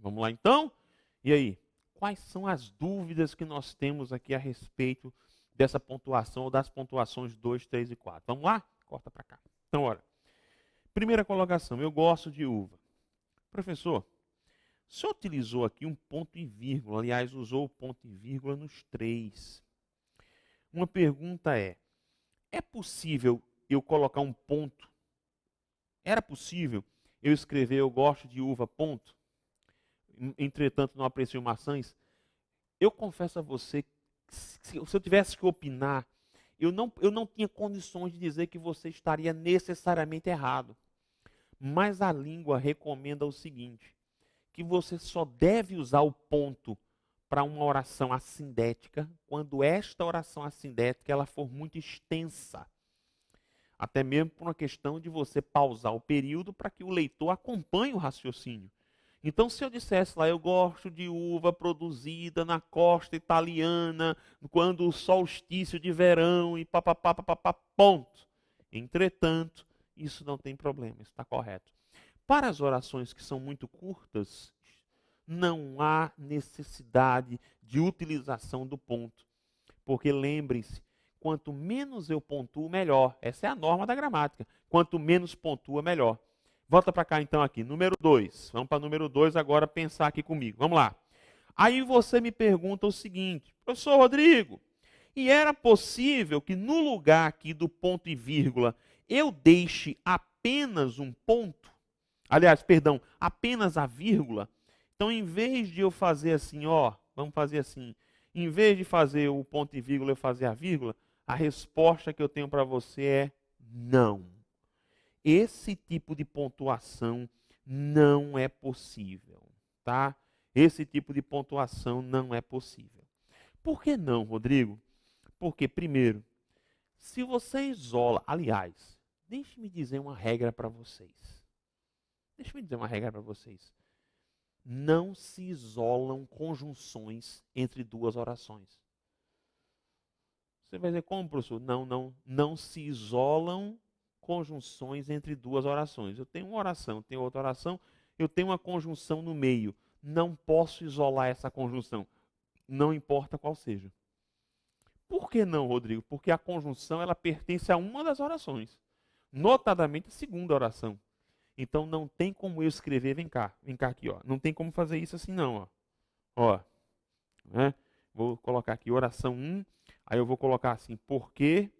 Vamos lá então? E aí? Quais são as dúvidas que nós temos aqui a respeito dessa pontuação ou das pontuações 2, 3 e 4? Vamos lá? Corta para cá. Então, olha. Primeira colocação, eu gosto de uva. Professor, o senhor utilizou aqui um ponto e vírgula, aliás, usou o ponto e vírgula nos 3. Uma pergunta é possível eu colocar um ponto? Era possível eu escrever eu gosto de uva, ponto? Entretanto, não aprecio maçãs? Eu confesso a você que se eu tivesse que opinar, eu não tinha condições de dizer que você estaria necessariamente errado. Mas a língua recomenda o seguinte, que você só deve usar o ponto para uma oração assindética quando esta oração assindética ela for muito extensa. Até mesmo por uma questão de você pausar o período para que o leitor acompanhe o raciocínio. Então, se eu dissesse lá, eu gosto de uva produzida na costa italiana, quando o solstício de verão e papapá, ponto. Entretanto, isso não tem problema, isso está correto. Para as orações que são muito curtas, não há necessidade de utilização do ponto. Porque lembrem-se, quanto menos eu pontuo, melhor. Essa é a norma da gramática. Quanto menos pontua, melhor. Volta para cá então aqui, número 2. Vamos para o número 2 agora pensar aqui comigo. Vamos lá. Aí você me pergunta o seguinte, professor Rodrigo, e era possível que no lugar aqui do ponto e vírgula eu deixe apenas um ponto? Aliás, perdão, apenas a vírgula? Então, em vez de eu fazer assim, ó, vamos fazer assim, em vez de fazer o ponto e vírgula eu fazer a vírgula, a resposta que eu tenho para você é não. Esse tipo de pontuação não é possível, tá? Esse tipo de pontuação não é possível. Por que não, Rodrigo? Porque, primeiro, se você isola... Aliás, deixe-me dizer uma regra para vocês. Deixe-me dizer uma regra para vocês. Não se isolam conjunções entre duas orações. Você vai dizer, como, professor? Não se isolam conjunções entre duas orações. Eu tenho uma oração, tenho outra oração, eu tenho uma conjunção no meio. Não posso isolar essa conjunção, não importa qual seja. Por que não, Rodrigo? Porque a conjunção ela pertence a uma das orações, notadamente a segunda oração. Então não tem como eu escrever, vem cá aqui, ó. Não tem como fazer isso assim não, ó. Né? Vou colocar aqui oração 1, aí eu vou colocar assim, porque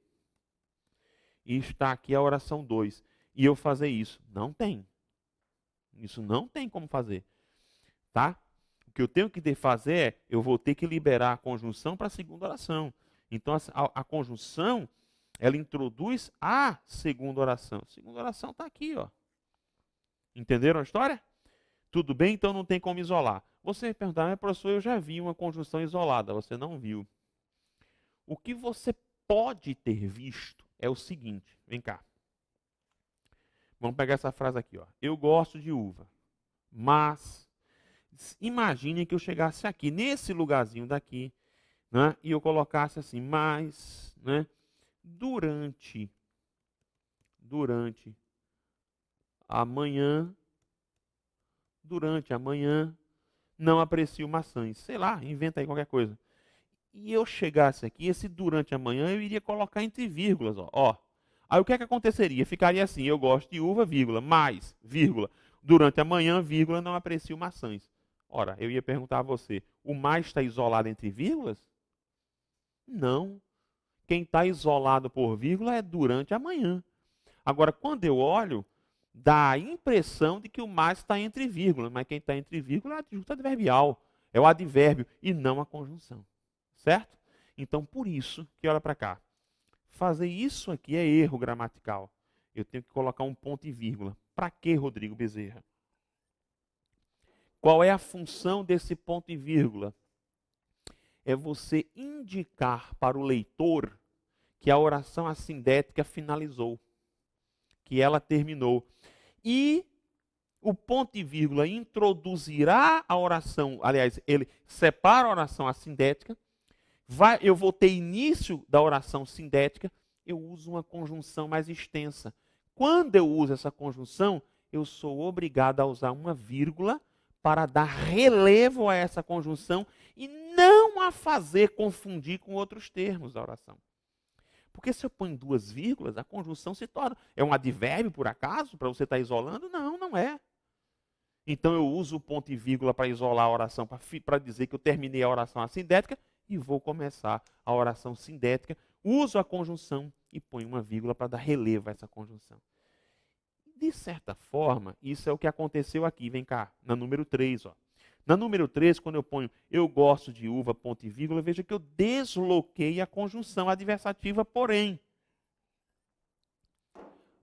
e está aqui a oração 2. E eu fazer isso. Não tem. Isso não tem como fazer. Tá? O que eu tenho que fazer é, eu vou ter que liberar a conjunção para a segunda oração. Então, a conjunção, ela introduz a segunda oração. A segunda oração está aqui, ó. Entenderam a história? Tudo bem? Então não tem como isolar. Você vai perguntar, mas professor, eu já vi uma conjunção isolada. Você não viu. O que você pode ter visto é o seguinte, vem cá. Vamos pegar essa frase aqui, ó. Eu gosto de uva, mas imagine que eu chegasse aqui, nesse lugarzinho daqui, né, e eu colocasse assim, mas, né, durante amanhã, não aprecio maçãs. Sei lá, inventa aí qualquer coisa. E eu chegasse aqui, esse durante amanhã, eu iria colocar entre vírgulas, ó. Aí o que é que aconteceria? Ficaria assim, eu gosto de uva, vírgula, mais, vírgula, durante amanhã, vírgula, não aprecio maçãs. Ora, eu ia perguntar a você, o mais está isolado entre vírgulas? Não. Quem está isolado por vírgula é durante amanhã. Agora, quando eu olho, dá a impressão de que o mais está entre vírgulas, mas quem está entre vírgulas é o adjunto adverbial, é o advérbio e não a conjunção. Certo? Então, por isso que olha para cá. Fazer isso aqui é erro gramatical. Eu tenho que colocar um ponto e vírgula. Para que, Rodrigo Bezerra? Qual é a função desse ponto e vírgula? É você indicar para o leitor que a oração assindética finalizou, que ela terminou. E o ponto e vírgula introduzirá a oração, aliás, ele separa a oração assindética. Eu vou ter início da oração sindética, eu uso uma conjunção mais extensa. Quando eu uso essa conjunção, eu sou obrigado a usar uma vírgula para dar relevo a essa conjunção e não a fazer confundir com outros termos da oração. Porque se eu ponho duas vírgulas, a conjunção se torna... É um advérbio, por acaso, para você estar isolando? Não, não é. Então eu uso o ponto e vírgula para isolar a oração, para dizer que eu terminei a oração assindética e vou começar a oração sindética. Uso a conjunção e ponho uma vírgula para dar relevo a essa conjunção. De certa forma, isso é o que aconteceu aqui. Vem cá, na número 3. Ó. Na número 3, quando eu ponho eu gosto de uva, ponto e vírgula, veja que eu desloquei a conjunção adversativa, porém.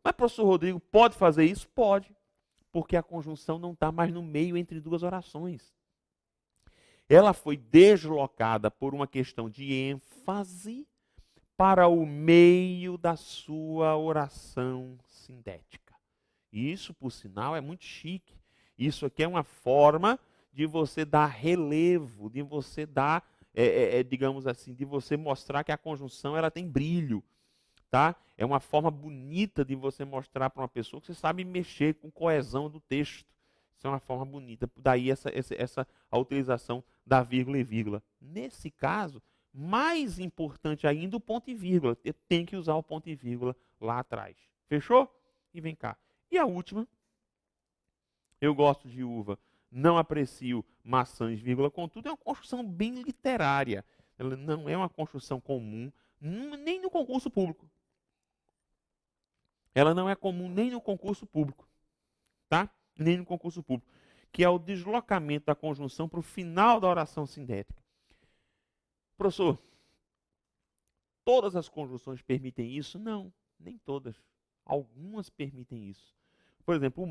Mas, professor Rodrigo, pode fazer isso? Pode. Porque a conjunção não está mais no meio entre duas orações. Ela foi deslocada por uma questão de ênfase para o meio da sua oração sindética. Isso, por sinal, é muito chique. Isso aqui é uma forma de você dar relevo, de você dar, digamos assim, de você mostrar que a conjunção ela tem brilho. Tá? É uma forma bonita de você mostrar para uma pessoa que você sabe mexer com coesão do texto. Isso é uma forma bonita. Daí a utilização da vírgula e vírgula. Nesse caso, mais importante ainda o ponto e vírgula. Eu tenho que usar o ponto e vírgula lá atrás. Fechou? E vem cá. E a última. Eu gosto de uva, não aprecio maçãs, vírgula, contudo, é uma construção bem literária. Ela não é uma construção comum, nem no concurso público. Ela não é comum nem no concurso público, tá? Nem no concurso público, que é o deslocamento da conjunção para o final da oração sindética. Professor, todas as conjunções permitem isso? Não, nem todas. Algumas permitem isso. Por exemplo, o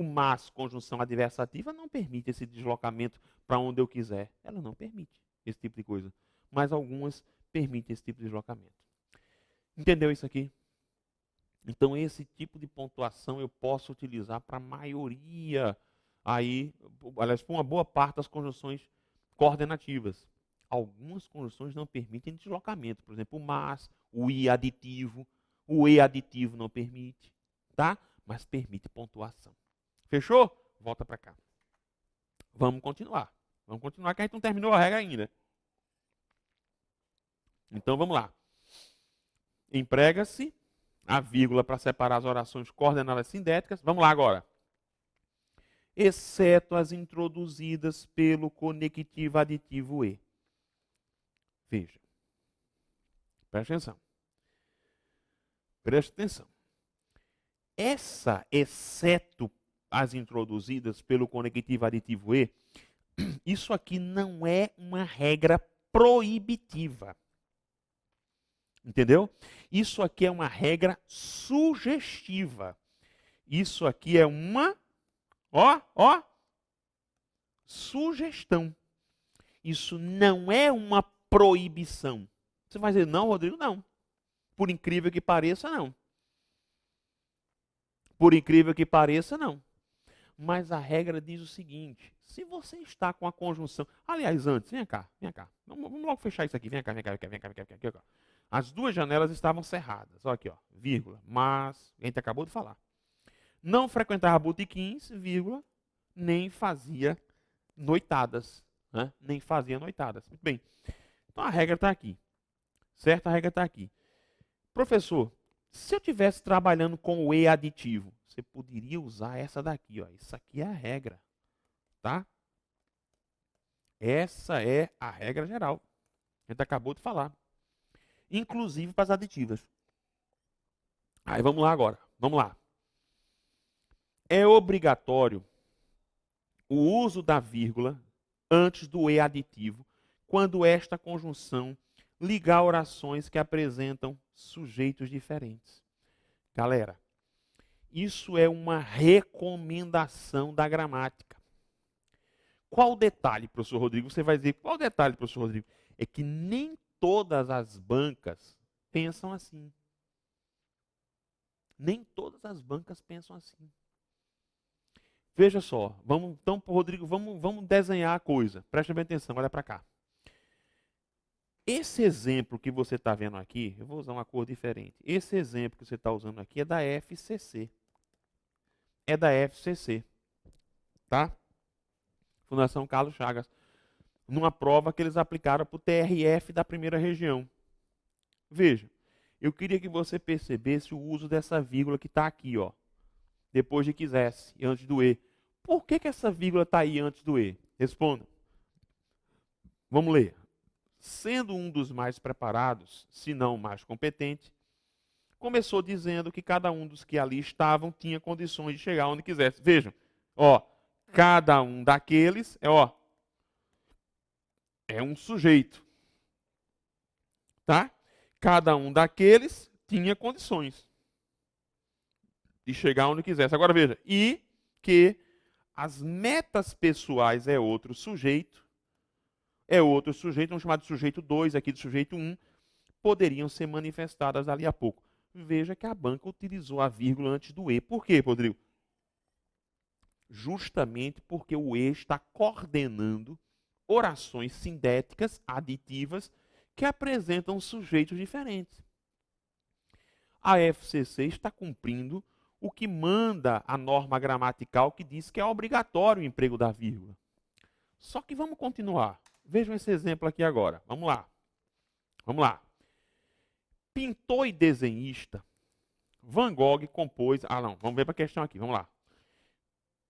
mas, conjunção adversativa, não permite esse deslocamento para onde eu quiser. Ela não permite esse tipo de coisa. Mas algumas permitem esse tipo de deslocamento. Entendeu isso aqui? Então, esse tipo de pontuação eu posso utilizar para a maioria, aí, aliás, para uma boa parte das conjunções coordenativas. Algumas conjunções não permitem deslocamento. Por exemplo, o mas, o i aditivo. O e aditivo não permite, tá? Mas permite pontuação. Fechou? Volta para cá. Vamos continuar. Vamos continuar que a gente não terminou a regra ainda. Então, vamos lá. Emprega-se a vírgula para separar as orações coordenadas sindéticas. Vamos lá agora. Exceto as introduzidas pelo conectivo aditivo e. Veja. Presta atenção. Presta atenção. Essa, exceto as introduzidas pelo conectivo aditivo e, isso aqui não é uma regra proibitiva. Entendeu? Isso aqui é uma regra sugestiva. Isso aqui é uma, sugestão. Isso não é uma proibição. Você vai dizer, não, Rodrigo, não. Por incrível que pareça, não. Por incrível que pareça, não. Mas a regra diz o seguinte, se você está com a conjunção... Aliás, antes, vem cá. Vamos logo fechar isso aqui. Vem cá. As duas janelas estavam cerradas. Olha aqui, ó, vírgula, mas, a gente acabou de falar. Não frequentava botequins, vírgula, nem fazia noitadas. Né? Nem fazia noitadas. Muito bem. Então a regra está aqui. Certo? A regra está aqui. Professor, se eu estivesse trabalhando com o e aditivo, você poderia usar essa daqui. Ó. Isso aqui é a regra. Tá? Essa é a regra geral. A gente acabou de falar. Inclusive para as aditivas. Aí vamos lá agora. Vamos lá. É obrigatório o uso da vírgula antes do e aditivo quando esta conjunção ligar orações que apresentam sujeitos diferentes. Galera, isso é uma recomendação da gramática. Qual o detalhe, professor Rodrigo? Você vai dizer, qual o detalhe, professor Rodrigo? É que nem todas as bancas pensam assim. Nem todas as bancas pensam assim. Veja só, então, Rodrigo, vamos desenhar a coisa. Preste bem atenção, olha para cá. Esse exemplo que você está vendo aqui, eu vou usar uma cor diferente. Esse exemplo que você está usando aqui é da FCC. É da FCC. Tá? Fundação Carlos Chagas, numa prova que eles aplicaram para o TRF da primeira região. Veja, eu queria que você percebesse o uso dessa vírgula que está aqui, ó, depois de quisesse, e antes do E. Por que essa vírgula está aí antes do E? Responda. Vamos ler. Sendo um dos mais preparados, se não o mais competente, começou dizendo que cada um dos que ali estavam tinha condições de chegar onde quisesse. Vejam, ó, cada um daqueles é um sujeito, tá? Cada um daqueles tinha condições de chegar onde quisesse. Agora veja, e que as metas pessoais é outro sujeito, vamos chamar de sujeito 2, aqui de sujeito 1, poderiam ser manifestadas ali a pouco. Veja que a banca utilizou a vírgula antes do E. Por quê, Rodrigo? Justamente porque o E está coordenando orações sindéticas, aditivas, que apresentam sujeitos diferentes. A FCC está cumprindo o que manda a norma gramatical que diz que é obrigatório o emprego da vírgula. Só que vamos continuar. Vejam esse exemplo aqui agora. Vamos lá. Vamos lá. Pintor e desenhista, Van Gogh compôs... vamos ver para a questão aqui. Vamos lá.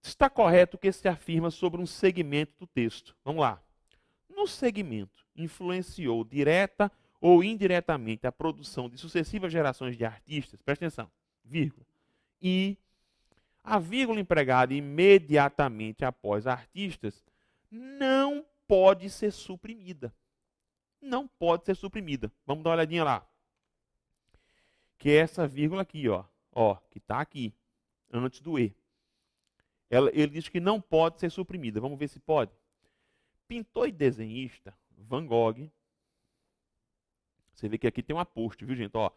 Está correto o que se afirma sobre um segmento do texto. Vamos lá. No segmento, influenciou direta ou indiretamente a produção de sucessivas gerações de artistas, presta atenção, vírgula, e a vírgula empregada imediatamente após artistas não pode ser suprimida. Não pode ser suprimida. Vamos dar uma olhadinha lá. Que é essa vírgula aqui, ó, que está aqui, antes do E. Ele diz que não pode ser suprimida. Vamos ver se pode. Pintor e desenhista, Van Gogh. Você vê que aqui tem um aposto, viu, gente? Ó,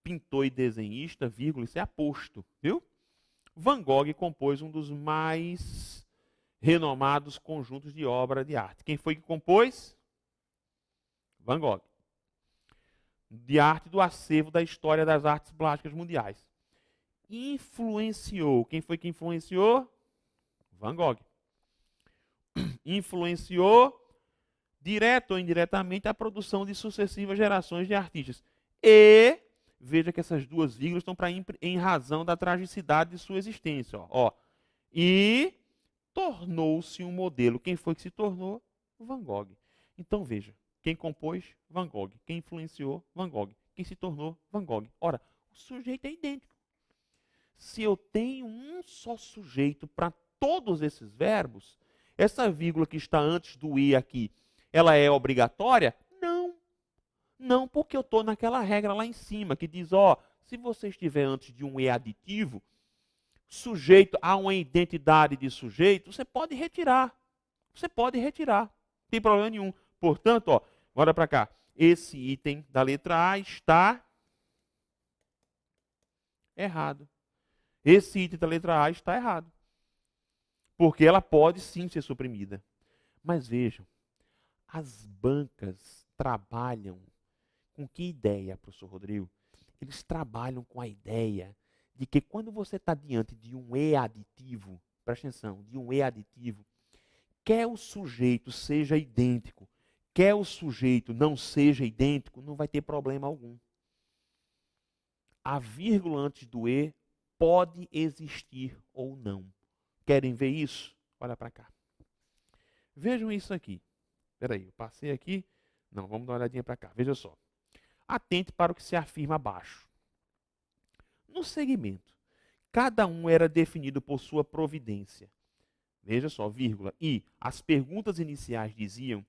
pintor e desenhista, vírgula, isso é aposto, viu? Van Gogh compôs um dos mais renomados conjuntos de obra de arte. Quem foi que compôs? Van Gogh. De arte do acervo da história das artes plásticas mundiais. Influenciou. Quem foi que influenciou? Van Gogh. Influenciou, direto ou indiretamente, a produção de sucessivas gerações de artistas. E, veja que essas duas vírgulas estão em razão da tragicidade de sua existência. Ó. E tornou-se um modelo. Quem foi que se tornou? Van Gogh. Então, veja. Quem compôs? Van Gogh. Quem influenciou? Van Gogh. Quem se tornou? Van Gogh. Ora, o sujeito é idêntico. Se eu tenho um só sujeito para todos esses verbos, essa vírgula que está antes do E aqui, ela é obrigatória? Não. Não, porque eu estou naquela regra lá em cima, que diz, se você estiver antes de um E aditivo, sujeito a uma identidade de sujeito, você pode retirar. Você pode retirar. Não tem problema nenhum. Portanto, olha para cá. Esse item da letra A está errado. Esse item da letra A está errado. Porque ela pode sim ser suprimida. Mas vejam, as bancas trabalham com que ideia, professor Rodrigo? Eles trabalham com a ideia de que quando você está diante de um E aditivo, presta atenção, de um E aditivo, quer o sujeito seja idêntico, quer o sujeito não seja idêntico, não vai ter problema algum. A vírgula antes do E pode existir ou não. Querem ver isso? Olha para cá. Vejam isso aqui. Espera aí, eu passei aqui. Não, vamos dar uma olhadinha para cá. Veja só. Atente para o que se afirma abaixo. No segmento, cada um era definido por sua providência. Veja só, vírgula. E as perguntas iniciais diziam: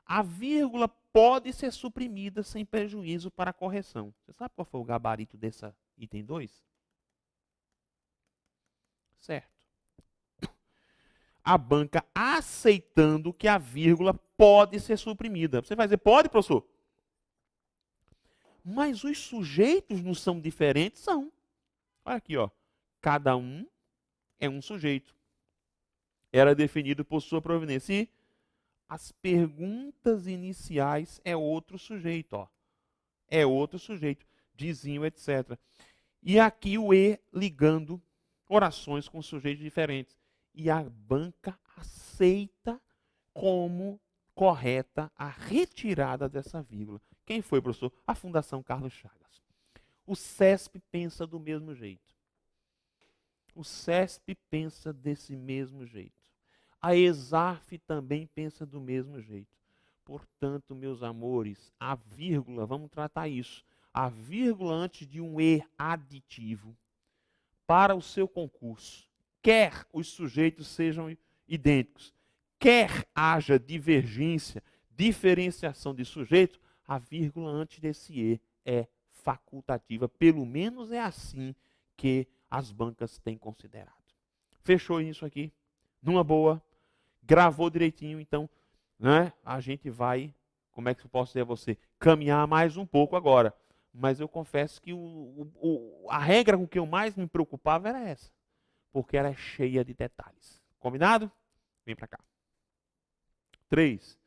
a vírgula pode ser suprimida sem prejuízo para a correção. Você sabe qual foi o gabarito dessa item 2? Certo. A banca aceitando que a vírgula pode ser suprimida. Você vai dizer, pode, professor? Mas os sujeitos não são diferentes? São. Olha aqui, ó. Cada um é um sujeito. Era definido por sua providência. E as perguntas iniciais é outro sujeito, ó. É outro sujeito. Dizinho, etc. E aqui o E ligando orações com sujeitos diferentes. E a banca aceita como correta a retirada dessa vírgula. Quem foi, professor? A Fundação Carlos Chagas. O CESP pensa do mesmo jeito. O CESP pensa desse mesmo jeito. A ESAF também pensa do mesmo jeito. Portanto, meus amores, a vírgula, vamos tratar isso. A vírgula antes de um E aditivo para o seu concurso, quer os sujeitos sejam idênticos, quer haja divergência, diferenciação de sujeito, a vírgula antes desse E é facultativa. Pelo menos é assim que as bancas têm considerado. Fechou isso aqui? Numa boa? Gravou direitinho, então, né? A gente vai, como é que eu posso dizer a você? Caminhar mais um pouco agora. Mas eu confesso que a regra com que eu mais me preocupava era essa. Porque ela é cheia de detalhes. Combinado? Vem para cá. 3.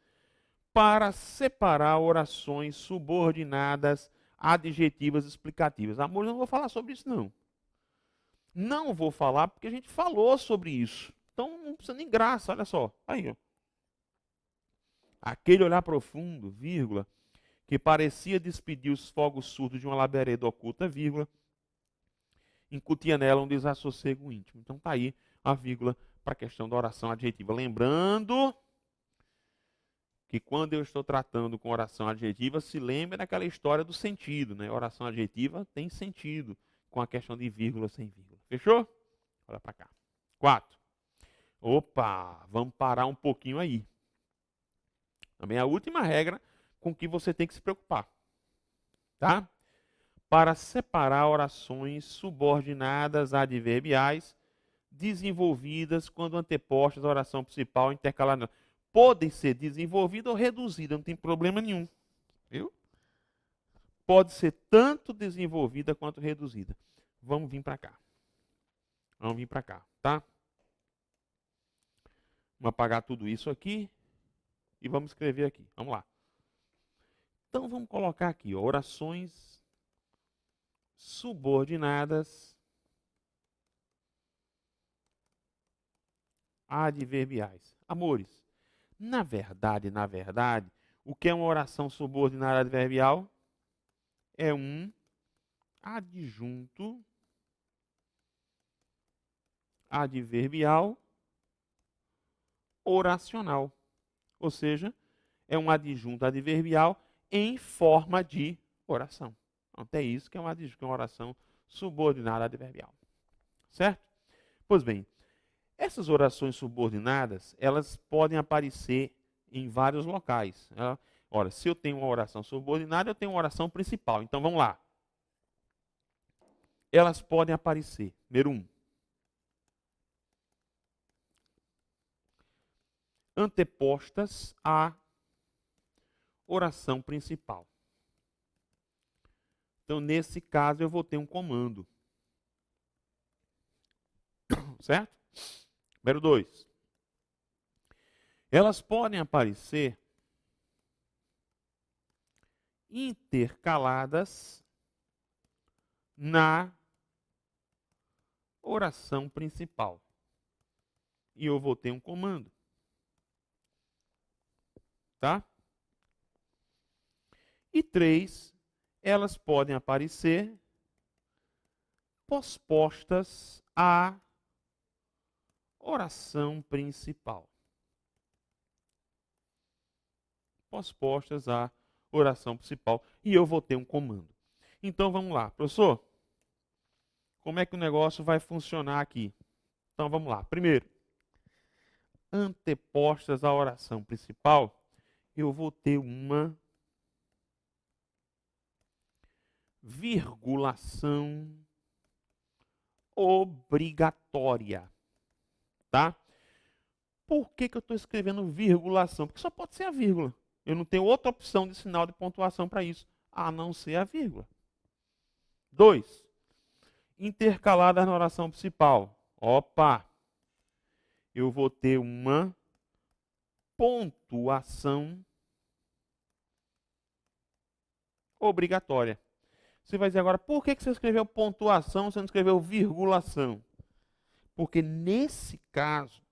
Para separar orações subordinadas, adjetivas explicativas. Amor, eu não vou falar sobre isso, não. Não vou falar porque a gente falou sobre isso. Então não precisa nem graça, olha só. Aí, ó. Aquele olhar profundo, vírgula, que parecia despedir os fogos surdos de uma labareda oculta, vírgula, incutia nela um desassossego íntimo. Então tá aí a vírgula para a questão da oração adjetiva. Lembrando que quando eu estou tratando com oração adjetiva, se lembra daquela história do sentido, né? Oração adjetiva tem sentido com a questão de vírgula sem vírgula. Fechou? Olha para cá. 4. Opa, vamos parar um pouquinho aí. Também a última regra com que você tem que se preocupar. Tá? Para separar orações subordinadas adverbiais desenvolvidas quando antepostas à oração principal intercalada. Podem ser desenvolvidas ou reduzidas, não tem problema nenhum. Viu? Pode ser tanto desenvolvida quanto reduzida. Vamos vir para cá. Vamos vir para cá, tá? Vamos apagar tudo isso aqui e vamos escrever aqui. Vamos lá. Então vamos colocar aqui, ó, orações subordinadas adverbiais. Amores, na verdade, o que é uma oração subordinada adverbial? É um adjunto adverbial oracional. Ou seja, é um adjunto adverbial em forma de oração. Então, é isso que é uma oração subordinada adverbial. Certo? Pois bem, essas orações subordinadas, elas podem aparecer em vários locais. Ora, se eu tenho uma oração subordinada, eu tenho uma oração principal. Então, vamos lá. Elas podem aparecer. Número 1. Antepostas à oração principal. Então, nesse caso, eu vou ter um comando. Certo? Número 2. Elas podem aparecer intercaladas na oração principal. E eu vou ter um comando. Tá? E 3, elas podem aparecer pospostas à oração principal. Pospostas à oração principal. E eu vou ter um comando. Então vamos lá, professor. Como é que o negócio vai funcionar aqui? Então vamos lá. Primeiro, antepostas à oração principal, eu vou ter uma virgulação obrigatória. Tá? Por que eu estou escrevendo virgulação? Porque só pode ser a vírgula. Eu não tenho outra opção de sinal de pontuação para isso, a não ser a vírgula. 2. Intercaladas na oração principal. Opa! Eu vou ter uma pontuação obrigatória. Você vai dizer agora, por que você escreveu pontuação, você não escreveu virgulação? Porque nesse caso,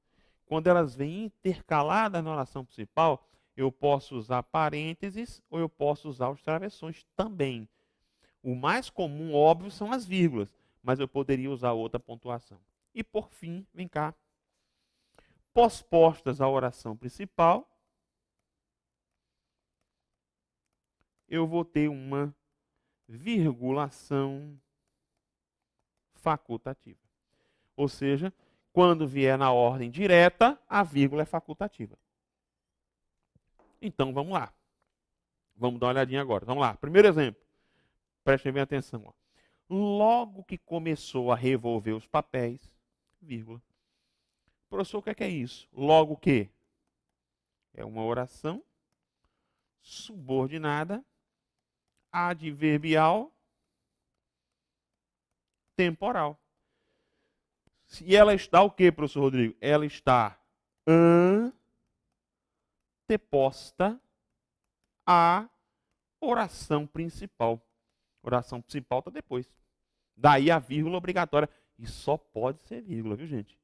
quando elas vêm intercaladas na oração principal, eu posso usar parênteses ou eu posso usar os travessões também. O mais comum, óbvio, são as vírgulas, mas eu poderia usar outra pontuação. E por fim, vem cá, pospostas à oração principal, eu vou ter uma virgulação facultativa. Ou seja, quando vier na ordem direta, a vírgula é facultativa. Então, vamos lá. Vamos dar uma olhadinha agora. Vamos lá. Primeiro exemplo. Prestem bem atenção. Ó. Logo que começou a revolver os papéis, vírgula. Professor, o que é isso? Logo que? É uma oração subordinada, adverbial, temporal. E ela está o que, professor Rodrigo? Ela está anteposta à oração principal. Oração principal está depois. Daí a vírgula obrigatória. E só pode ser vírgula, viu, gente?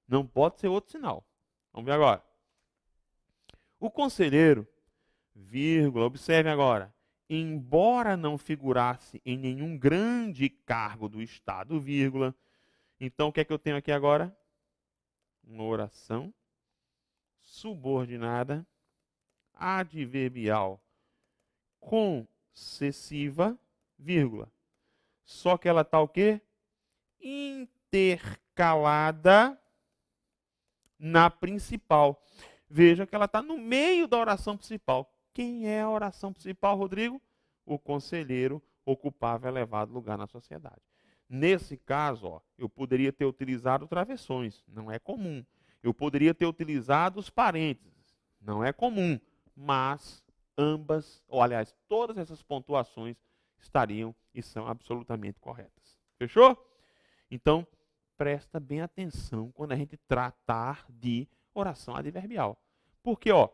Não pode ser outro sinal. Vamos ver agora. O conselheiro, vírgula, observe agora. Embora não figurasse em nenhum grande cargo do Estado, vírgula. Então, o que é que eu tenho aqui agora? Uma oração subordinada, adverbial, concessiva, vírgula. Só que ela está o quê? Intercalada na principal. Veja que ela está no meio da oração principal. Quem é a oração principal, Rodrigo? O conselheiro ocupava elevado lugar na sociedade. Nesse caso, ó, eu poderia ter utilizado travessões, não é comum. Eu poderia ter utilizado os parênteses, não é comum. Mas ambas, ou aliás, todas essas pontuações estariam e são absolutamente corretas. Fechou? Então, presta bem atenção quando a gente tratar de oração adverbial. Porque, ó,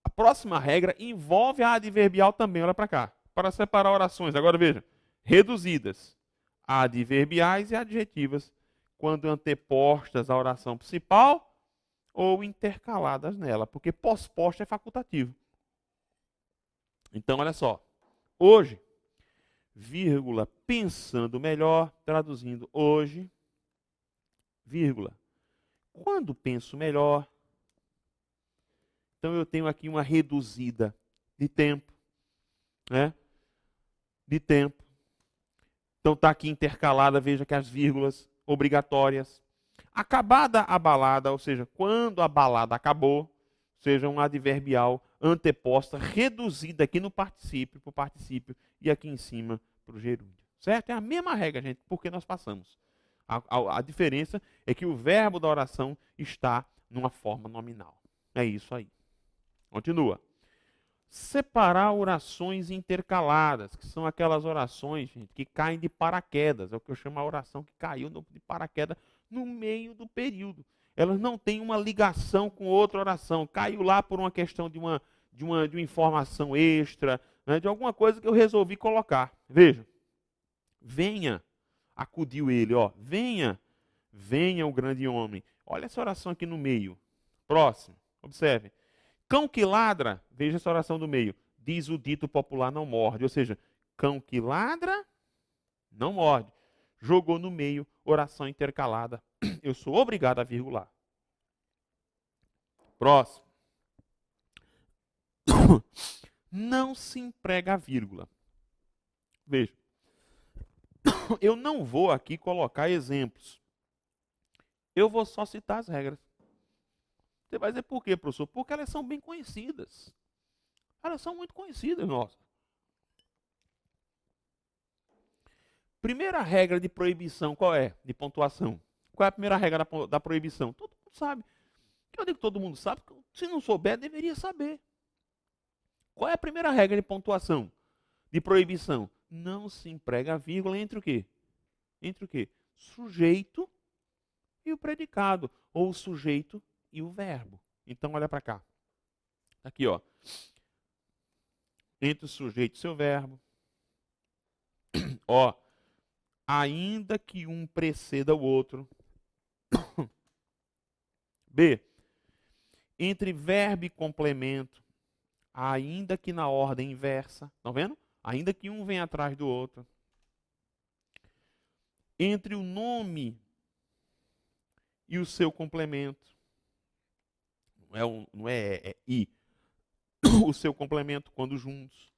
a próxima regra envolve a adverbial também. Olha para cá. Para separar orações. Agora veja. Reduzidas. Adverbiais e adjetivas. Quando antepostas à oração principal ou intercaladas nela. Porque posposta é facultativo. Então, olha só. Hoje, vírgula, pensando melhor, traduzindo hoje, vírgula, quando penso melhor. Então eu tenho aqui uma reduzida de tempo, né? De tempo. Então está aqui intercalada, veja que as vírgulas obrigatórias. Acabada a balada, ou seja, quando a balada acabou, seja um adverbial anteposta, reduzida aqui no particípio, para o particípio, e aqui em cima para o gerúndio. Certo? É a mesma regra, gente, porque nós passamos. A diferença é que o verbo da oração está numa forma nominal. É isso aí. Continua. Separar orações intercaladas, que são aquelas orações, gente, que caem de paraquedas. É o que eu chamo a oração que caiu de paraquedas no meio do período. Elas não têm uma ligação com outra oração. Caiu lá por uma questão de uma informação extra, né, de alguma coisa que eu resolvi colocar. Veja. Venha, acudiu ele, ó. Venha, venha o grande homem. Olha essa oração aqui no meio. Próximo, observe. Cão que ladra, veja essa oração do meio. Diz o dito popular, não morde. Ou seja, cão que ladra, não morde. Jogou no meio, oração intercalada. Eu sou obrigado a virgular. Próximo. Não se emprega a vírgula. Veja. Eu não vou aqui colocar exemplos. Eu vou só citar as regras. Você vai dizer por quê, professor? Porque elas são bem conhecidas. Elas são muito conhecidas, nossa. Primeira regra de proibição, qual é? De pontuação. Qual é a primeira regra da proibição? Todo mundo sabe. Eu digo que todo mundo sabe, se não souber, deveria saber. Qual é a primeira regra de pontuação? De proibição? Não se emprega a vírgula entre o quê? Entre o quê? Sujeito e o predicado. Ou o sujeito e o verbo. Então, olha para cá. Aqui, ó. Entre o sujeito e seu verbo. Ó. Ainda que um preceda o outro. B. entre verbo e complemento, ainda que na ordem inversa. Estão vendo? Ainda que um venha atrás do outro. Entre o nome e o seu complemento. Não é e. O seu complemento quando juntos.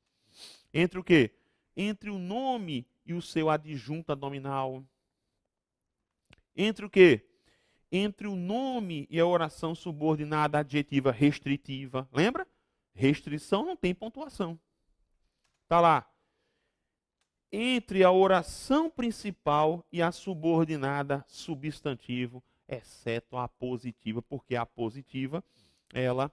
Entre o quê? Entre o nome e o seu adjunto nominal. Entre o quê? Entre o nome e a oração subordinada adjetiva restritiva. Lembra? Restrição não tem pontuação. Está lá. Entre a oração principal e a subordinada substantivo, exceto a positiva, porque a positiva, ela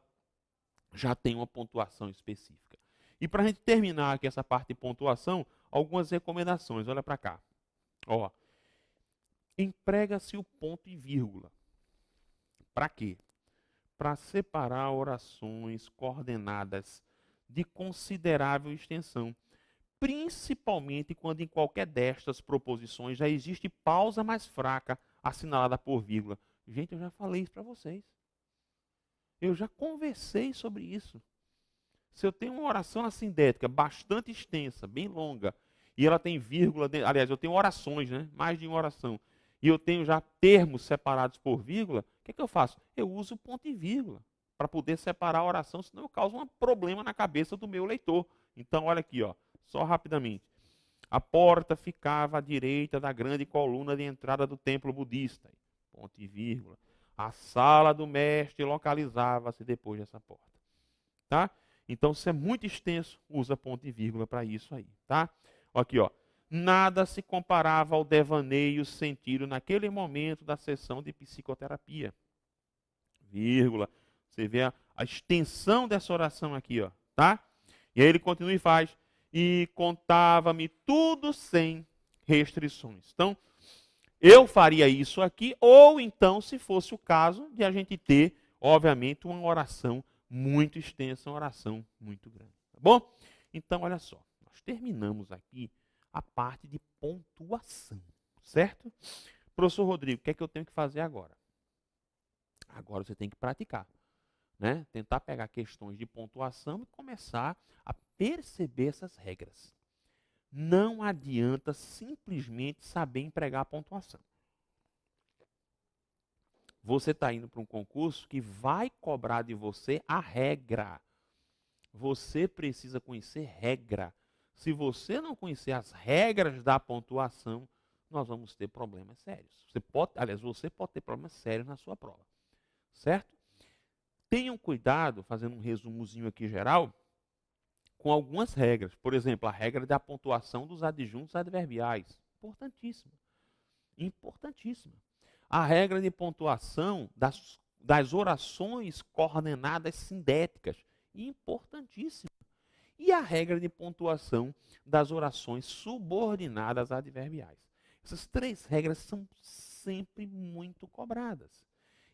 já tem uma pontuação específica. E para a gente terminar aqui essa parte de pontuação, algumas recomendações. Olha para cá. Ó, emprega-se o ponto e vírgula. Para quê? Para separar orações coordenadas de considerável extensão, principalmente quando em qualquer destas proposições já existe pausa mais fraca assinalada por vírgula. Gente, eu já falei isso para vocês. Eu já conversei sobre isso. Se eu tenho uma oração assindética bastante extensa, bem longa, e ela tem vírgula, aliás, eu tenho orações, né? Mais de uma oração, e eu tenho já termos separados por vírgula, o que eu faço? Eu uso ponto e vírgula para poder separar a oração, senão eu causo um problema na cabeça do meu leitor. Então, olha aqui, ó, só rapidamente. A porta ficava à direita da grande coluna de entrada do templo budista. Ponto e vírgula. A sala do mestre localizava-se depois dessa porta. Tá? Então, se é muito extenso, usa ponto e vírgula para isso aí. Tá? Aqui, ó. Nada se comparava ao devaneio sentido naquele momento da sessão de psicoterapia. Vírgula. Você vê a extensão dessa oração aqui, ó. Tá? E aí ele continua e faz. E contava-me tudo sem restrições. Então, eu faria isso aqui, ou então, se fosse o caso, de a gente ter, obviamente, uma oração muito extensa, uma oração muito grande. Tá bom? Então, olha só. Nós terminamos aqui a parte de pontuação, certo? Professor Rodrigo, o que é que eu tenho que fazer agora? Agora você tem que praticar. Né? Tentar pegar questões de pontuação e começar a perceber essas regras. Não adianta simplesmente saber empregar a pontuação. Você está indo para um concurso que vai cobrar de você a regra. Você precisa conhecer regra. Se você não conhecer as regras da pontuação, nós vamos ter problemas sérios. Você pode ter problemas sérios na sua prova. Certo? Tenham cuidado, fazendo um resumozinho aqui geral, com algumas regras. Por exemplo, a regra da pontuação dos adjuntos adverbiais. Importantíssima. Importantíssima. A regra de pontuação das orações coordenadas sindéticas. Importantíssima. E a regra de pontuação das orações subordinadas adverbiais. Essas três regras são sempre muito cobradas.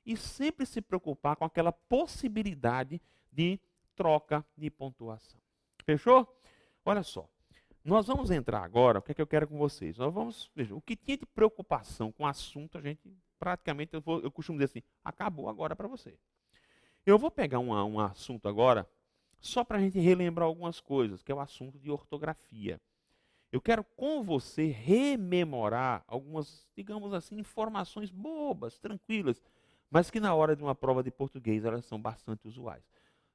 E sempre se preocupar com aquela possibilidade de troca de pontuação. Fechou? Olha só. Nós vamos entrar agora, o que é que eu quero com vocês? Nós vamos, veja, o que tinha de preocupação com o assunto, a gente praticamente, eu costumo dizer assim, acabou agora para você. Eu vou pegar um assunto agora, só para a gente relembrar algumas coisas, que é o assunto de ortografia. Eu quero com você rememorar algumas, digamos assim, informações bobas, tranquilas, mas que na hora de uma prova de português elas são bastante usuais.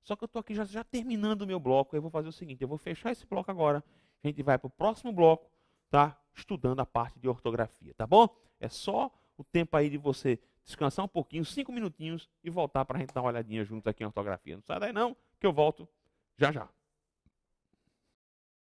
Só que eu estou aqui já terminando o meu bloco, eu vou fazer o seguinte, eu vou fechar esse bloco agora, a gente vai para o próximo bloco, tá? Estudando a parte de ortografia, tá bom? É só o tempo aí de você descansar um pouquinho, 5 minutinhos, e voltar para a gente dar uma olhadinha junto aqui em ortografia. Não sai daí não, que eu volto já já.